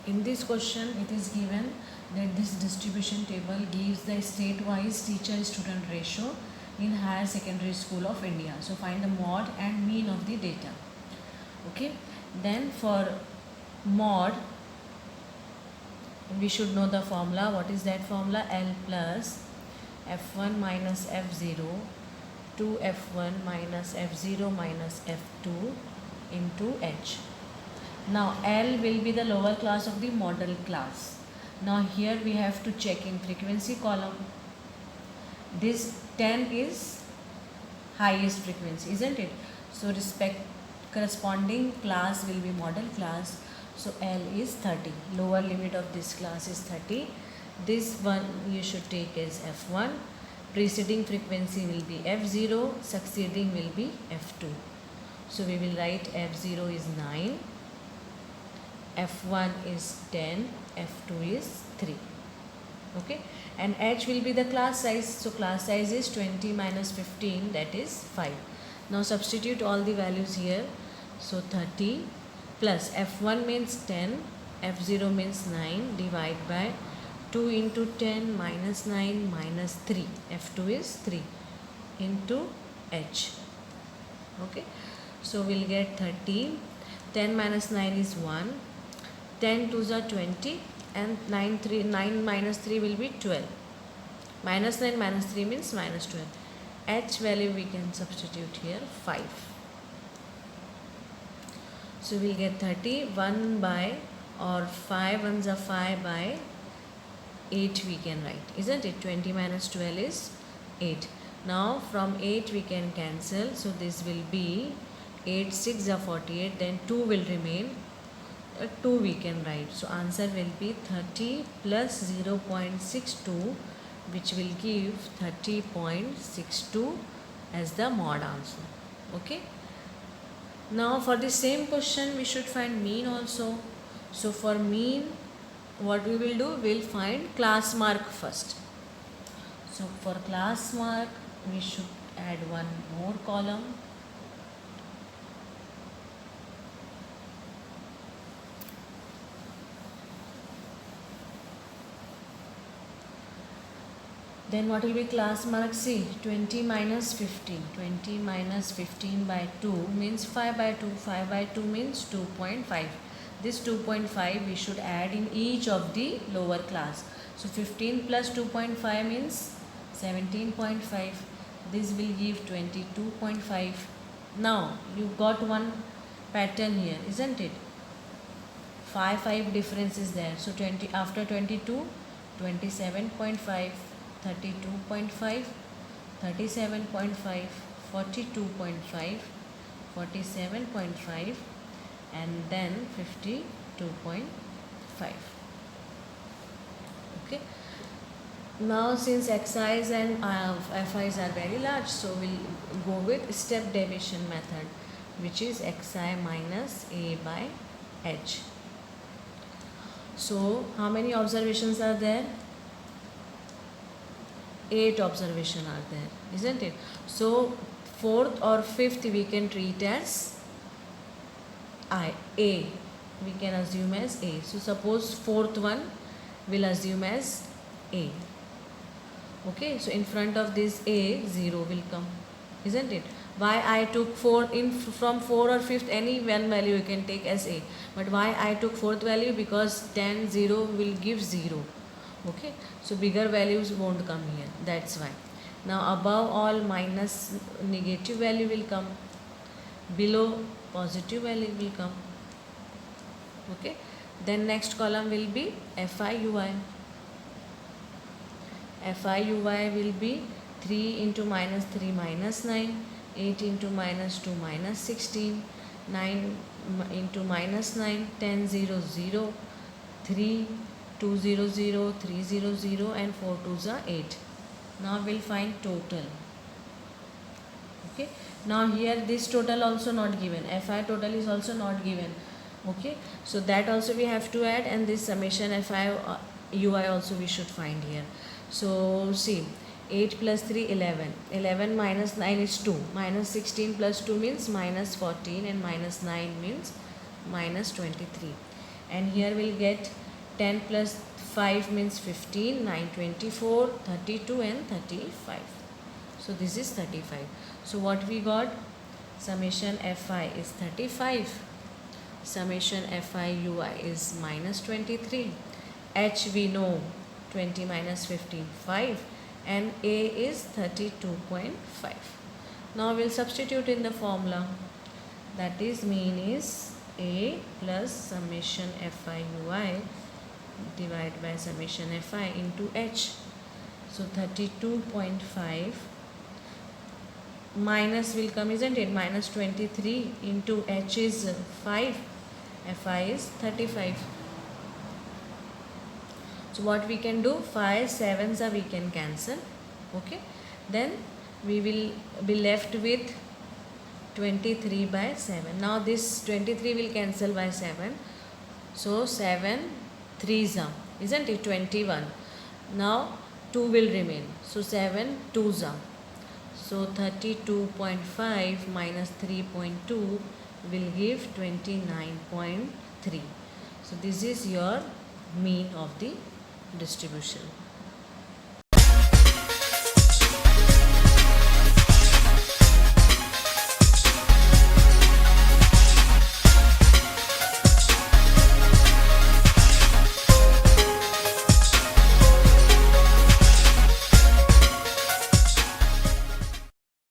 In this question, it is given that this distribution table gives the state-wise teacher-student ratio in higher secondary school of India. So find the mod and mean of the data. Okay. Then for mod, we should know the formula. What is that formula? L plus F1 minus F0 to F1 minus F0 minus F2 into H. Now L will be the lower class of the model class. Now here we have to check in frequency column. This 10 is highest frequency, isn't it? So corresponding class will be model class. So L is 30. Lower limit of this class is 30. This one you should take as F1. Preceding frequency will be F0. Succeeding will be F2. So we will write F0 is 9. F1 is 10, F2 is 3. Okay, and H will be the class size. So class size is 20 minus 15, that is 5. Now substitute all the values here. So 30 plus F1 means 10, F0 means 9, divide by 2 into 10 minus 9 minus 3. F2 is 3 into H. Okay, so we'll get 30. 10 minus 9 is 1. 10 2s are 20 and 9 minus 3 will be 12. Minus 9 minus 3 means minus 12. H value we can substitute here 5. So we'll get 30. 1 by or 5 ones are 5 by 8 we can write, isn't it? 20 minus 12 is 8. Now from 8 we can cancel. So this will be 8 6 are 48. Then 2 will remain. 2 we can write. So answer will be 30 plus 0.62, which will give 30.62 as the mod answer. Okay. Now for the same question we should find mean also. So for mean, what we will do, we'll find class mark first. So for class mark we should add one more column. Then what will be class mark? See, 20 minus 15. 20 minus 15 by 2 means 5 by 2. 5 by 2 means 2.5. This 2.5 we should add in each of the lower class. So 15 plus 2.5 means 17.5. This will give 22.5. Now you got one pattern here, isn't it? 5 difference is there. So 20 after 22, 27.5. 32.5, 37.5, 42.5, 47.5 and then 52.5. Okay. Now since xi's and fi's are very large, so we'll go with step deviation method, which is xi minus a by h. So how many observations are there? 8 observations are there, isn't it? So 4th or 5th we can treat as A. We can assume as A. So suppose 4th one we'll assume as A. Okay, so in front of this A, 0 will come, isn't it? Why I took 4 from 4 or 5th, any one value you can take as A. But why I took 4th value? Because 10, 0 will give 0. Okay, so bigger values won't come here, that's why. Now above all minus negative value will come, below positive value will come. Okay, then next column will be FIUI. FIUI will be 3 into minus 3 minus 9, 8 into minus 2 minus 16, 9 into minus 9, 10 0 0, 3 2 0 0, 3 0 0 and 4 2s are 8. Now we'll find total. Okay, now here this total also not given, FI total is also not given. Okay, so that also we have to add, and this summation FI UI also we should find here. So see, 8 plus 3 11, 11 minus 9 is 2, minus 16 plus 2 means minus 14 and minus 9 means minus 23. and here we'll get 10 plus 5 means 15, 9, 24, 32 and 35. So this is 35. So what we got? Summation Fi is 35. Summation Fi ui is minus 23. H we know 20 minus 15, 5, and A is 32.5. Now we'll substitute in the formula. That is mean is A plus summation Fi ui divided by summation Fi into H. So 32.5 minus will come, isn't it? Minus 23 into H is 5. Fi is 35. So what we can do? 5 7s are we can cancel. Okay. Then we will be left with 23 by 7. Now this 23 will cancel by 7. So 7 3s are, isn't it? 21. Now 2 will remain. So 7 2s are. So 32.5 minus 3.2 will give 29.3. So this is your mean of the distribution.